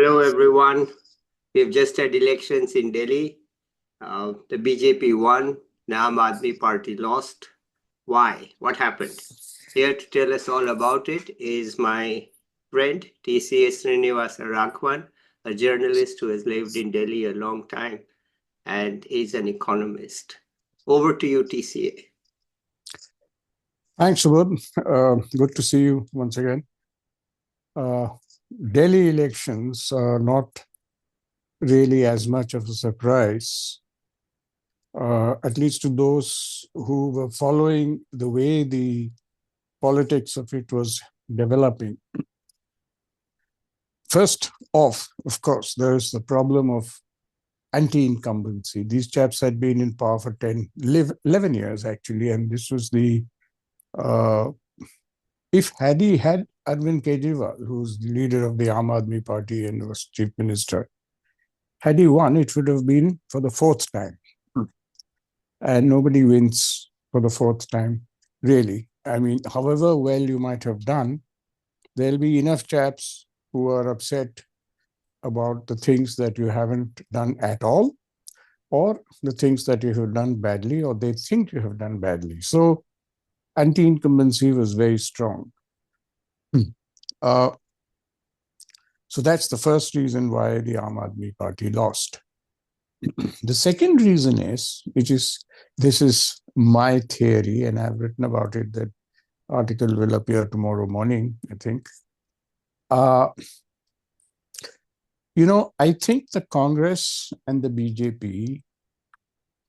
Hello, everyone. We've just had elections in Delhi. The BJP won, the Aam Aadmi Party lost. Why? What happened? Here to tell us all about it is my friend TCA Srinivasa Raghavan, a journalist who has lived in Delhi a long time and is an economist. Over to you, TCA. Thanks, Subodh. Good to see you once again. Delhi elections are not really as much of a surprise, at least to those who were following the way the politics of it was developing. First off, of course, there is the problem of anti-incumbency. These chaps had been in power for 11 years, actually, and this was the if had he had Arvind Kejriwal, who's the leader of the Aam Aadmi Party and was chief minister, had he won, it would have been for the fourth time. And nobody wins for the fourth time, really. I mean, however well you might have done, there'll be enough chaps who are upset about the things that you haven't done at all, or the things that you have done badly, or they think you have done badly. So anti-incumbency was very strong. So that's the first reason why the Aam Aadmi Party lost. The second reason is, this is my theory, and I've written about it. That article will appear tomorrow morning, I think. I think the Congress and the BJP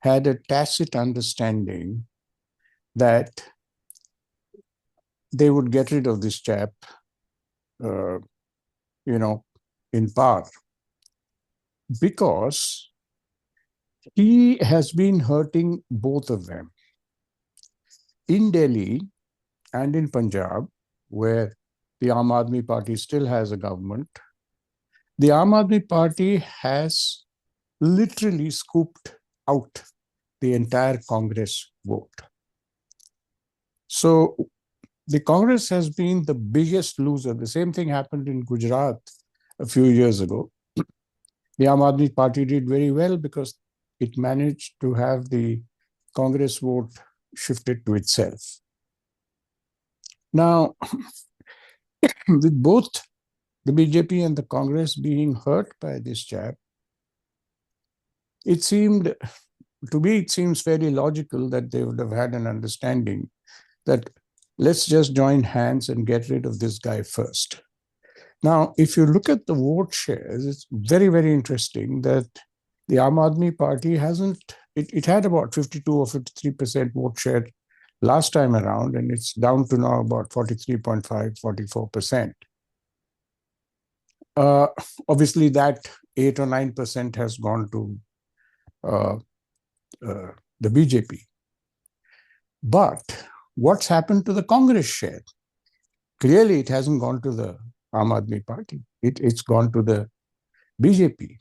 had a tacit understanding that they would get rid of this chap, in power, because he has been hurting both of them. In Delhi and in Punjab, where the Aam Aadmi Party still has a government, the Aam Aadmi Party has literally scooped out the entire Congress vote. So the Congress has been the biggest loser. The same thing happened in Gujarat a few years ago. The Aam Aadmi Party did very well because it managed to have the Congress vote shifted to itself. Now, with both the BJP and the Congress being hurt by this chap, it seems very logical that they would have had an understanding that let's just join hands and get rid of this guy first. Now, if you look at the vote shares, it's very, very interesting that the Aam Aadmi Party it had about 52 or 53% vote share last time around, and it's down to now about 43.5, 44%. Obviously, that 8 or 9% has gone to the BJP. But what's happened to the Congress share? Clearly, it hasn't gone to the Aam Aadmi Party. It's gone to the BJP.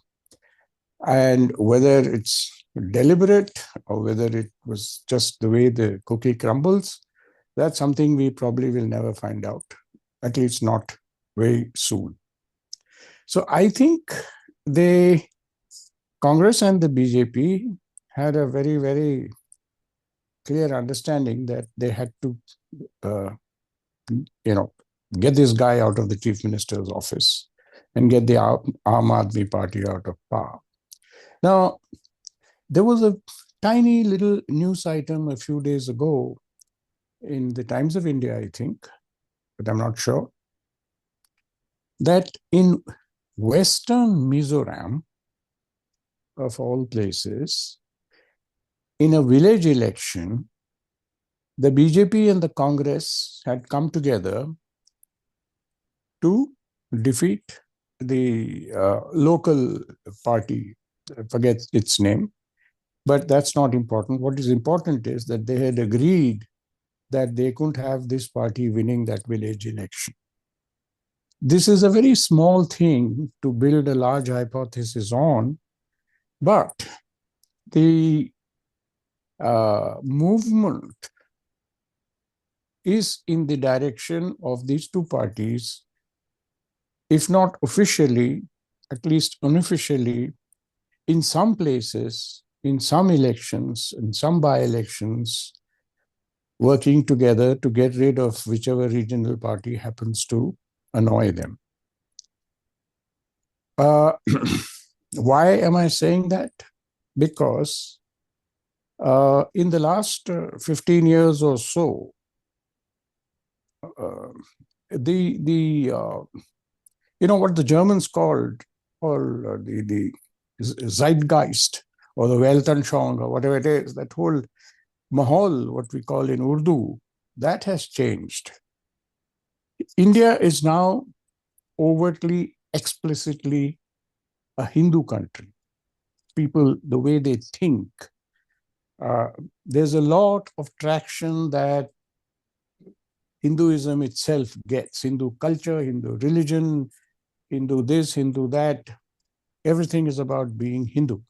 And whether it's deliberate or whether it was just the way the cookie crumbles, that's something we probably will never find out, at least not very soon. So I think the Congress and the BJP had a very, very clear understanding that they had to, get this guy out of the chief minister's office and get the Aam Aadmi Party out of power. Now, there was a tiny little news item a few days ago in the Times of India, I think, but I'm not sure, that in Western Mizoram, of all places, in a village election, the BJP and the Congress had come together to defeat the local party, I forget its name, but that's not important. What is important is that they had agreed that they couldn't have this party winning that village election. This is a very small thing to build a large hypothesis on, but the movement is in the direction of these two parties, if not officially, at least unofficially, in some places, in some elections, in some by-elections, working together to get rid of whichever regional party happens to annoy them. Why am I saying that? Because in the last 15 years or so, the what the Germans called, or the Zeitgeist or the Weltanschauung or whatever it is, that whole Mahal, what we call in Urdu, that has changed. India is now overtly, explicitly a Hindu country. People, the way they think, there's a lot of traction that Hinduism itself gets. Hindu culture, Hindu religion, Hindu this, Hindu that. Everything is about being Hindu.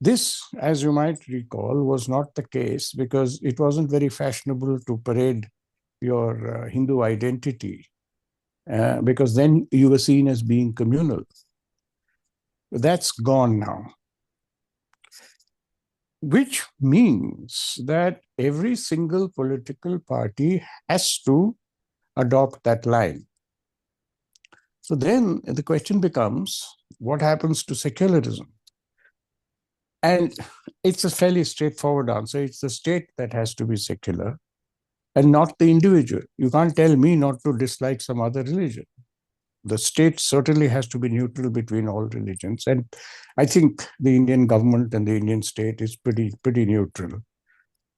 This, as you might recall, was not the case because it wasn't very fashionable to parade your Hindu identity, because then you were seen as being communal. That's gone now, which means that every single political party has to adopt that line. So then the question becomes, what happens to secularism? And it's a fairly straightforward answer. It's the state that has to be secular and not the individual. You can't tell me not to dislike some other religion. The state certainly has to be neutral between all religions. And I think the Indian government and the Indian state is pretty neutral.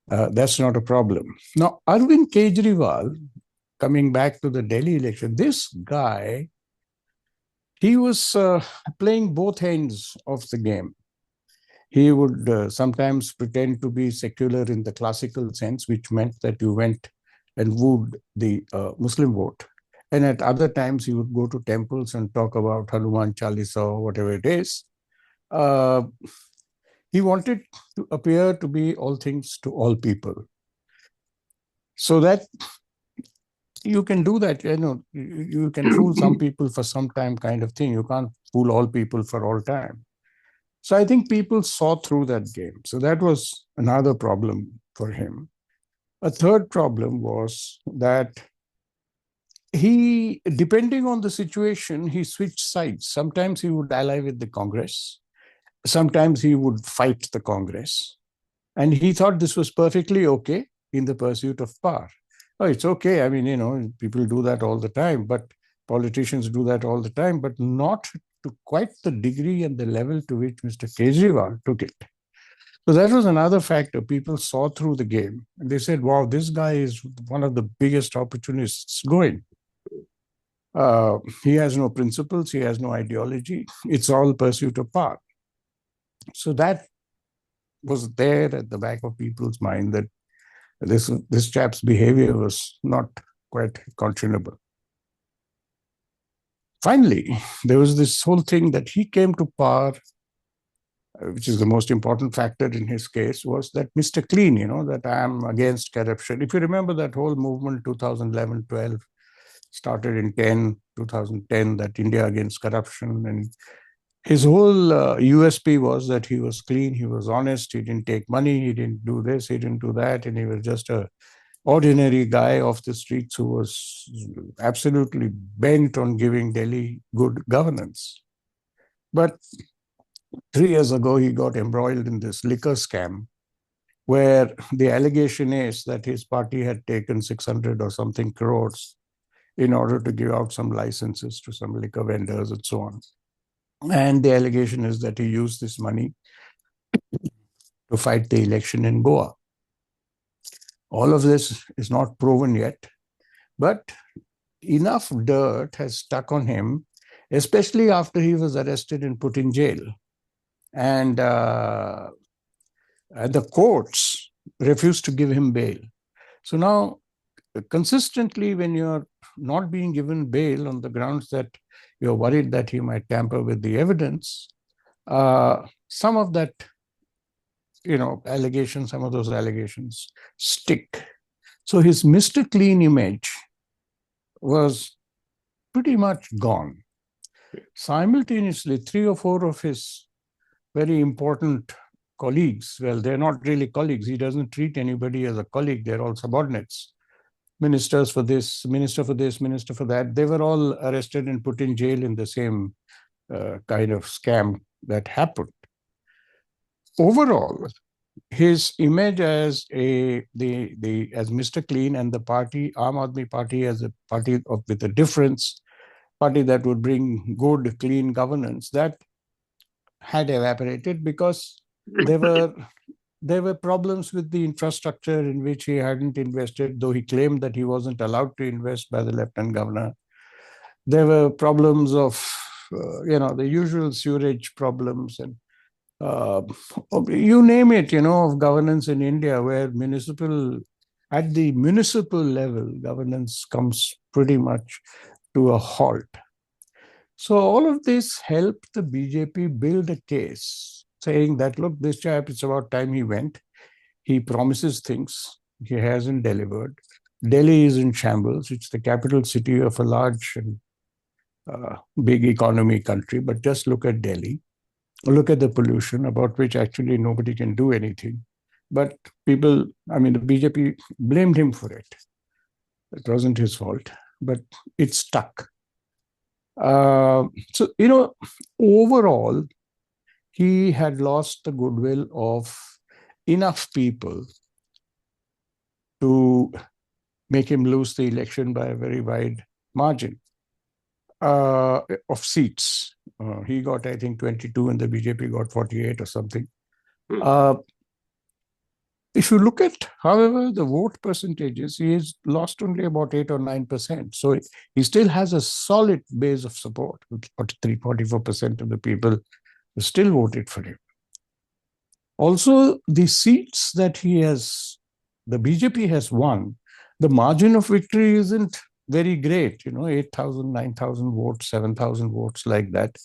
That's not a problem. Now, Arvind Kejriwal, coming back to the Delhi election, this guy, he was playing both ends of the game. He would sometimes pretend to be secular in the classical sense, which meant that you went and wooed the Muslim vote. And at other times, he would go to temples and talk about Hanuman Chalisa or whatever it is. He wanted to appear to be all things to all people. So that you can do that, you can fool some people for some time kind of thing. You can't fool all people for all time. So I think people saw through that game. So that was another problem for him. A third problem was that he, depending on the situation, he switched sides. Sometimes he would ally with the Congress. Sometimes he would fight the Congress. And he thought this was perfectly okay in the pursuit of power. Oh, it's okay. I mean, people do that all the time, but politicians do that all the time, but not to quite the degree and the level to which Mr. Kejriwal took it. So that was another factor. People saw through the game and they said, wow, this guy is one of the biggest opportunists going. He has no principles. He has no ideology. It's all pursuit of power. So that was there at the back of people's mind, that this chap's behavior was not quite conscionable. Finally, there was this whole thing that he came to power, which is the most important factor in his case, was that Mr. Clean, that I am against corruption. If you remember that whole movement, 2011-12, started in 2010, that India against corruption. And his whole USP was that he was clean, he was honest, he didn't take money, he didn't do this, he didn't do that, and he was just a ordinary guy off the streets who was absolutely bent on giving Delhi good governance. But 3 years ago, he got embroiled in this liquor scam, where the allegation is that his party had taken 600 or something crores in order to give out some licenses to some liquor vendors and so on. And the allegation is that he used this money to fight the election in Goa. All of this is not proven yet, but enough dirt has stuck on him, especially after he was arrested and put in jail. And the courts refused to give him bail. So now, consistently, when you're not being given bail on the grounds that you're worried that he might tamper with the evidence, some of that, some of those allegations stick. So his Mr. Clean image was pretty much gone. Simultaneously, 3 or 4 of his very important colleagues, well, they're not really colleagues. He doesn't treat anybody as a colleague. They're all subordinates. Ministers for this, minister for this, minister for that. They were all arrested and put in jail in the same kind of scam that happened. Overall, his image as as Mr. Clean and the party, Aam Aadmi Party, as a party with a difference, party that would bring good, clean governance, that had evaporated because there were problems with the infrastructure in which he hadn't invested, though he claimed that he wasn't allowed to invest by the Lieutenant Governor. There were problems of, the usual sewerage problems and you name it, of governance in India, where at the municipal level, governance comes pretty much to a halt. So all of this helped the BJP build a case saying that, look, this chap, it's about time he went. He promises things. He hasn't delivered. Delhi is in shambles. It's the capital city of a large and big economy country. But just look at Delhi. Look at the pollution, about which actually nobody can do anything. But the BJP blamed him for it. It wasn't his fault, but it stuck. Overall, he had lost the goodwill of enough people to make him lose the election by a very wide margin of seats. He got, I think, 22 and the BJP got 48 or something. If you look at, however, the vote percentages, he has lost only about 8 or 9%. So he still has a solid base of support. 44% of the people still voted for him. Also, the seats that the BJP has won, the margin of victory isn't very great, 8,000, 9,000 votes, 7,000 votes, like that.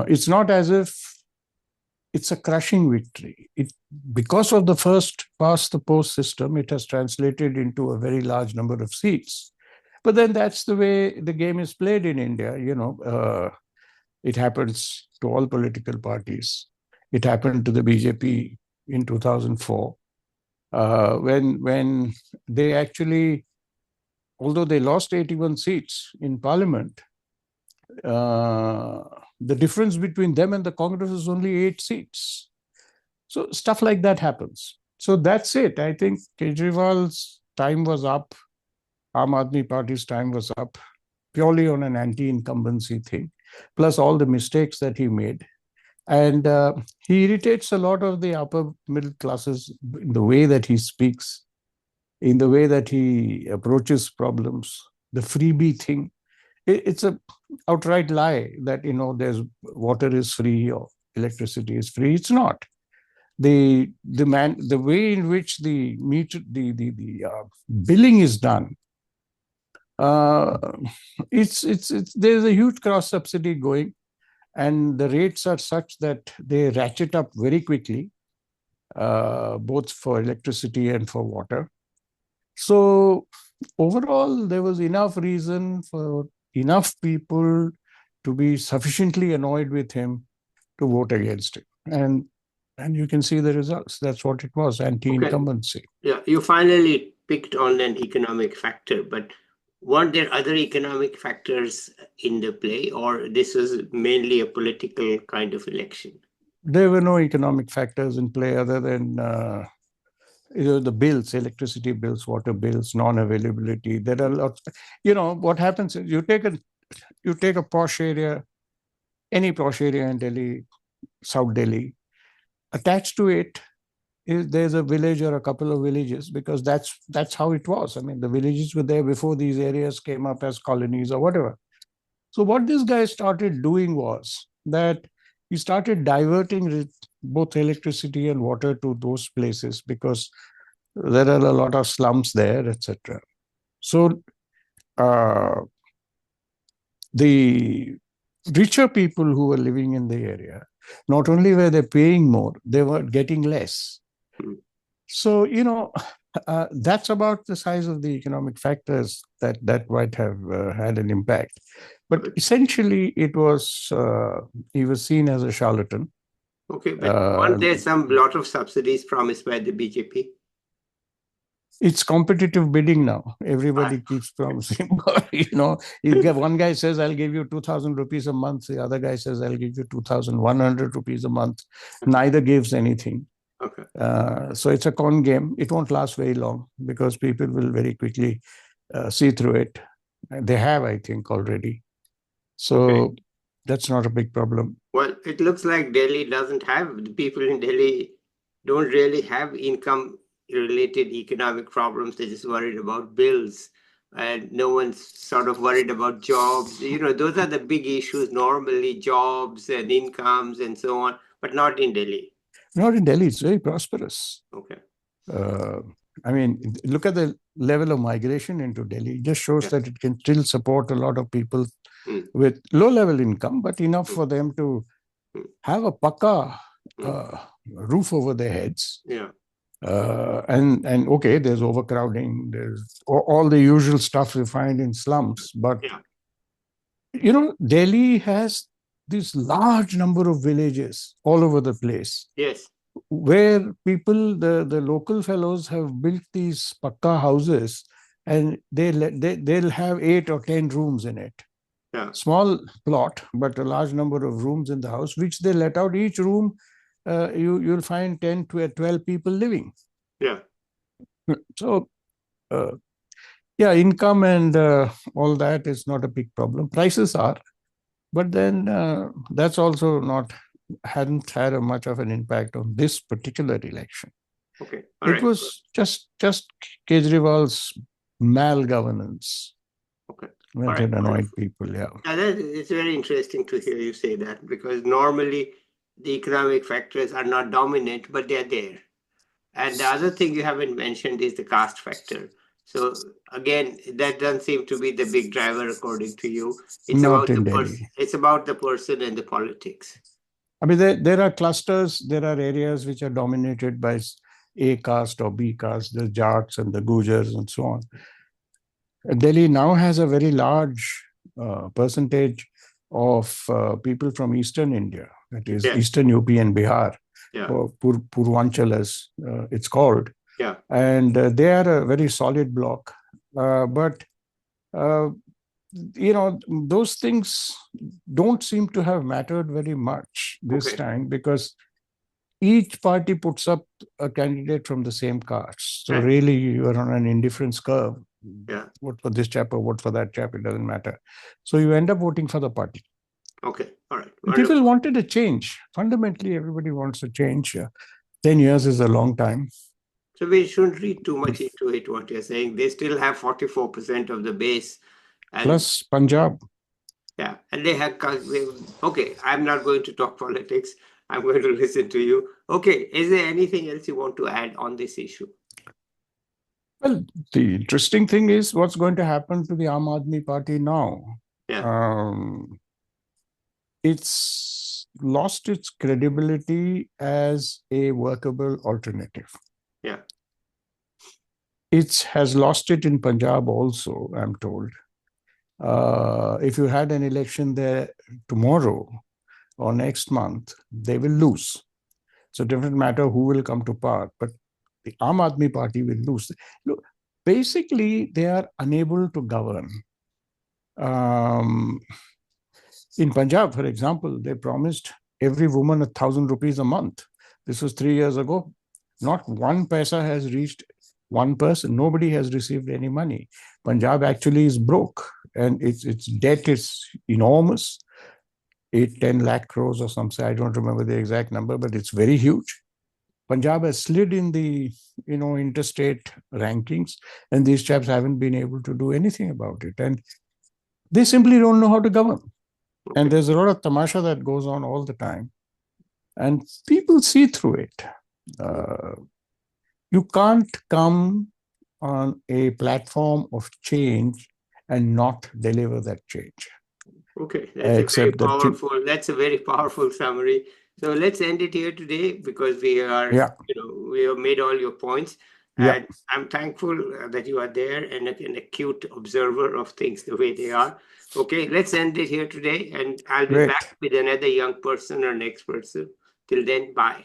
It's not as if it's a crushing victory. Because of the first past the post system, it has translated into a very large number of seats. But then that's the way the game is played in India. It happens to all political parties. It happened to the BJP in 2004 when they actually, although they lost 81 seats in parliament, the difference between them and the Congress is only 8 seats. So stuff like that happens. So that's it. I think Kejriwal's time was up. Aam Aadmi Party's time was up, purely on an anti-incumbency thing, plus all the mistakes that he made. And he irritates a lot of the upper middle classes in the way that he speaks, in the way that he approaches problems, the freebie thing. It's a outright lie that, there's water is free or electricity is free. It's not. The way in which the billing is done, there's a huge cross subsidy going, and the rates are such that they ratchet up very quickly, both for electricity and for water. So overall, there was enough reason for enough people to be sufficiently annoyed with him to vote against him. And you can see the results. That's what it was, anti-incumbency. Okay. Yeah, you finally picked on an economic factor, but weren't there other economic factors in the play, or this was mainly a political kind of election? There were no economic factors in play other than the bills, electricity bills, water bills, non-availability. There are lots. What happens is you take a posh area, any posh area in Delhi, South Delhi. Attached to it there's a village or a couple of villages, because that's how it was. I mean, the villages were there before these areas came up as colonies or whatever. So what this guy started doing was that he started diverting both electricity and water to those places, because there are a lot of slums there, etc. So the richer people who were living in the area, not only were they paying more, they were getting less. So, that's about the size of the economic factors that might have had an impact. But essentially, it was he was seen as a charlatan. Okay, but aren't there some lot of subsidies promised by the BJP? It's competitive bidding now. Everybody keeps promising. You get one guy says, "I'll give you 2,000 rupees a month." The other guy says, "I'll give you 2,100 rupees a month." Neither gives anything. Okay. So it's a con game. It won't last very long because people will very quickly see through it. They have, I think, already. So that's not a big problem. Well, it looks like Delhi doesn't have, the people in Delhi don't really have income-related economic problems. They're just worried about bills. And no one's sort of worried about jobs. Those are the big issues normally, jobs and incomes and so on, but not in Delhi. Not in Delhi. It's very prosperous. Okay. I mean, look at the level of migration into Delhi. It just shows that it can still support a lot of people with low-level income, but enough for them to have a pakka roof over their heads. Yeah. And okay, there's overcrowding, there's all the usual stuff you find in slums, but Delhi has this large number of villages all over the place. Yes. Where people, the local fellows have built these pakka houses, and they'll have 8 or 10 rooms in it. Yeah. Small plot, but a large number of rooms in the house, which they let out. Each room, you'll find 10 to 12 people living. Yeah. So, income and all that is not a big problem. Prices are, but then that's also hadn't had much of an impact on this particular election. Okay. It was just Kejriwal's malgovernance. Okay. That had annoyed people, It's very interesting to hear you say that, because normally the economic factors are not dominant, but they're there. And the other thing you haven't mentioned is the caste factor. So again, that doesn't seem to be the big driver according to you. It's Not about in the Delhi. person. It's about the person and the politics. I mean, there are clusters, there are areas which are dominated by A caste or B caste, the Jats and the Gujars and so on. Delhi now has a very large percentage of people from Eastern India, that is Eastern UP and Bihar, or Purvanchal as it's called. Yeah. And they are a very solid bloc. But those things don't seem to have mattered very much this time, because each party puts up a candidate from the same caste. So really, you are on an indifference curve. Yeah. Vote for this chap or vote for that chap, it doesn't matter. So you end up voting for the party. Okay. All right. People wanted a change. Fundamentally, everybody wants a change. 10 years is a long time. So we shouldn't read too much into it, what you're saying. They still have 44% of the base. Plus Punjab. Yeah. And they have, okay, I'm not going to talk politics. I'm going to listen to you. Okay. Is there anything else you want to add on this issue? Well, the interesting thing is what's going to happen to the Aam Aadmi Party now. Yeah. It's lost its credibility as a workable alternative. Yeah. It has lost it in Punjab also, I'm told. If you had an election there tomorrow or next month, they will lose. So it doesn't matter who will come to power, but the Aam Aadmi Party will lose. Look, basically, they are unable to govern. In Punjab, for example, they promised every woman 1,000 rupees a month. This was 3 years ago. Not one paisa has reached one person. Nobody has received any money. Punjab actually is broke, and its debt is enormous. 8-10 lakh crores or something. I don't remember the exact number, but it's very huge. Punjab has slid in the interstate rankings, and these chaps haven't been able to do anything about it. And they simply don't know how to govern. Okay. And there's a lot of tamasha that goes on all the time. And people see through it. You can't come on a platform of change and not deliver that change. Okay, that's a very powerful summary. So let's end it here today, because we are, we have made all your points. Yeah. And I'm thankful that you are there and an acute observer of things the way they are. Okay, let's end it here today, and I'll be Great. back with another young person or next person. Till then, bye.